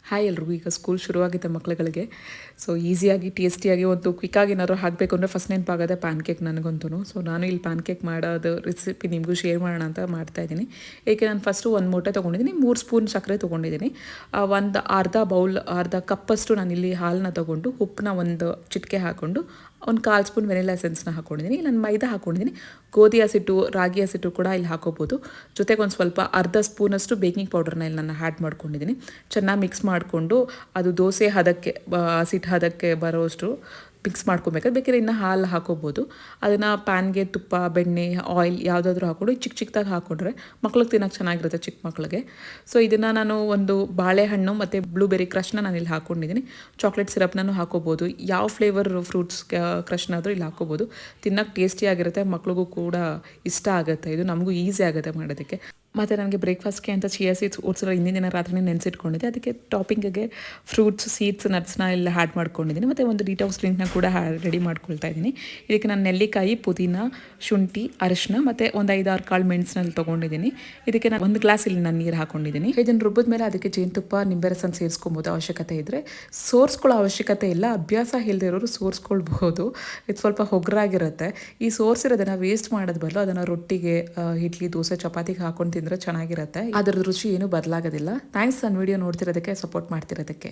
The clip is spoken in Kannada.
ಹಾಯ್ ಎಲ್ರಿಗೂ. ಈಗ ಸ್ಕೂಲ್ ಶುರುವಾಗಿದೆ ಮಕ್ಳುಗಳಿಗೆ. ಸೊ ಈಸಿಯಾಗಿ ಟೇಸ್ಟಿಯಾಗಿ ಒಂದು ಕ್ವಿಕ್ಕಾಗಿ ಏನಾದ್ರು ಹಾಕಬೇಕು ಅಂದರೆ ಫಸ್ಟ್ ನೆನಪಾಗೋದೆ ಪ್ಯಾನ್ ಕೇಕ್ ನನಗಂತೂ. ಸೊ ನಾನು ಇಲ್ಲಿ ಪ್ಯಾನ್ ಕೇಕ್ ಮಾಡೋದು ರೆಸಿಪಿ ನಿಮಗೂ ಶೇರ್ ಮಾಡೋಣ ಅಂತ ಮಾಡ್ತಾಯಿದ್ದೀನಿ. ಏಕೆ ನಾನು ಫಸ್ಟು ಒಂದು ಮೊಟ್ಟೆ ತೊಗೊಂಡಿದ್ದೀನಿ, 3 ಸ್ಪೂನ್ ಸಕ್ಕರೆ ತೊಗೊಂಡಿದ್ದೀನಿ, ಒಂದು ಅರ್ಧ ಕಪ್ಪಷ್ಟು ನಾನಿಲ್ಲಿ ಹಾಲನ್ನ ತೊಗೊಂಡು ಉಪ್ಪನ್ನ ಒಂದು ಚಿಟಿಕೆ ಹಾಕ್ಕೊಂಡು ಒಂದು 1/4 ಸ್ಪೂನ್ ವೆನಿಲಾ ಎಸೆನ್ಸ್ನ ಹಾಕ್ಕೊಂಡಿದ್ದೀನಿ. ನಾನು ಮೈದಾ ಹಾಕ್ಕೊಂಡಿದ್ದೀನಿ. ಗೋಧಿ ಹಸಿಟ್ಟು, ರಾಗಿ ಹಸಿಟ್ಟು ಕೂಡ ಇಲ್ಲಿ ಹಾಕೋಬೋದು. ಜೊತೆಗೆ ಒಂದು ಸ್ವಲ್ಪ ಅರ್ಧ ಸ್ಪೂನಷ್ಟು ಬೇಕಿಂಗ್ ಪೌಡರ್ನ ಇಲ್ಲಿ ನಾನು ಆ್ಯಡ್ ಮಾಡ್ಕೊಂಡಿದ್ದೀನಿ. ಚೆನ್ನಾಗಿ ಮಿಕ್ಸ್ ಮಾಡಿಕೊಂಡು ಅದು ದೋಸೆ ಹದಕ್ಕೆ ಹಸಿಟ್ಟು ಹದಕ್ಕೆ ಬರೋಷ್ಟು ಮಿಕ್ಸ್ ಮಾಡ್ಕೊಬೇಕಾದ್ರೆ ಬೇಕಾದ್ರೆ ಇನ್ನು ಹಾಲು ಹಾಕೋಬೋದು. ಅದನ್ನು ಪ್ಯಾನ್ಗೆ ತುಪ್ಪ, ಬೆಣ್ಣೆ, ಆಯಿಲ್ ಯಾವುದಾದ್ರೂ ಹಾಕ್ಕೊಂಡು ಚಿಕ್ಕದಾಗಿ ಹಾಕ್ಕೊಂಡ್ರೆ ಮಕ್ಳಿಗೆ ತಿನ್ನೋಕ್ಕೆ ಚೆನ್ನಾಗಿರುತ್ತೆ, ಚಿಕ್ಕ ಮಕ್ಳಿಗೆ. ಸೊ ಇದನ್ನು ನಾನು ಒಂದು ಬಾಳೆಹಣ್ಣು ಮತ್ತು ಬ್ಲೂಬೆರಿ ಕ್ರಶ್ನ ನಾನು ಇಲ್ಲಿ ಹಾಕ್ಕೊಂಡಿದ್ದೀನಿ. ಚಾಕ್ಲೇಟ್ ಸಿರಪ್ನೂ ಹಾಕೋಬೋದು. ಯಾವ ಫ್ಲೇವರ್ ಫ್ರೂಟ್ಸ್ ಕ್ರಶ್ನಾದರೂ ಇಲ್ಲಿ ಹಾಕೋಬೋದು. ತಿನ್ನೋಕ್ಕೆ ಟೇಸ್ಟಿಯಾಗಿರುತ್ತೆ, ಮಕ್ಳಿಗೂ ಕೂಡ ಇಷ್ಟ ಆಗುತ್ತೆ. ಇದು ನಮಗೂ ಈಸಿ ಆಗುತ್ತೆ ಮಾಡೋದಕ್ಕೆ. ಮತ್ತು ನನಗೆ ಬ್ರೇಕ್ಫಾಸ್ಟ್ಗೆ ಅಂತ ಚಿಯಾ ಸೀಡ್ಸ್ ಓಟ್ಸೆಲ್ಲ ಹಿಂದಿನ ದಿನ ರಾತ್ರಿ ನೆನೆಸಿಟ್ಕೊಂಡಿದ್ದೆ. ಅದಕ್ಕೆ ಟಾಪಿಂಗಿಗೆ ಫ್ರೂಟ್ಸ್, ಸೀಡ್ಸ್, ನಟ್ಸ್ನ ಎಲ್ಲ ಆ್ಯಡ್ ಮಾಡ್ಕೊಂಡಿದ್ದೀನಿ. ಮತ್ತು ಒಂದು ಡಿಟಾಕ್ಸ್ ಡ್ರಿಂಕ್ನ ಕೂಡ ರೆಡಿ ಮಾಡ್ಕೊಳ್ತಾ ಇದ್ದೀನಿ. ಇದಕ್ಕೆ ನಾನು ನೆಲ್ಲಿಕಾಯಿ, ಪುದೀನ, ಶುಂಠಿ, ಅರಿಶಿನ ಮತ್ತು ಒಂದು 5-6 ಕಾಳು ಮೆಣಸಿನಲ್ಲಿ ತೊಗೊಂಡಿದ್ದೀನಿ. ಇದಕ್ಕೆ ನಾನು 1 ಗ್ಲಾಸ್ ಇಲ್ಲಿ ನಾನು ನೀರು ಹಾಕ್ಕೊಂಡಿದ್ದೀನಿ. ಇದನ್ನು ರುಬ್ಬಿದ ಮೇಲೆ ಅದಕ್ಕೆ ಜೇನುತುಪ್ಪ, ನಿಂಬೆ ರಸನ ಸೇರಿಸ್ಕೊಬೋದು ಅವಶ್ಯಕತೆ ಇದ್ದರೆ. ಸೋರ್ಸ್ಕೊಳ್ಳೋ ಅವಶ್ಯಕತೆ ಇಲ್ಲ, ಅಭ್ಯಾಸ ಇಲ್ಲದೆ ಇರೋರು ಸೋರ್ಸ್ಕೊಳ್ಬಹುದು. ಇದು ಸ್ವಲ್ಪ ಹೊಗ್ರಾಗಿರುತ್ತೆ. ಈ ಸೋರ್ಸಿರೋದನ್ನು ವೇಸ್ಟ್ ಮಾಡೋದು ಬದಲು ಅದನ್ನು ರೊಟ್ಟಿಗೆ, ಇಡ್ಲಿ, ದೋಸೆ, ಚಪಾತಿಗೆ ಹಾಕೊಂಡು ತಿಂದರೆ ಚೆನ್ನಾಗಿರುತ್ತೆ. ಅದರ ರುಚಿ ಏನೂ ಬದಲಾಗೋದಿಲ್ಲ. ಥ್ಯಾಂಕ್ಸ್ ನನ್ನ ವಿಡಿಯೋ ನೋಡ್ತಿರೋದಕ್ಕೆ, ಸಪೋರ್ಟ್ ಮಾಡ್ತಿರೋದಕ್ಕೆ.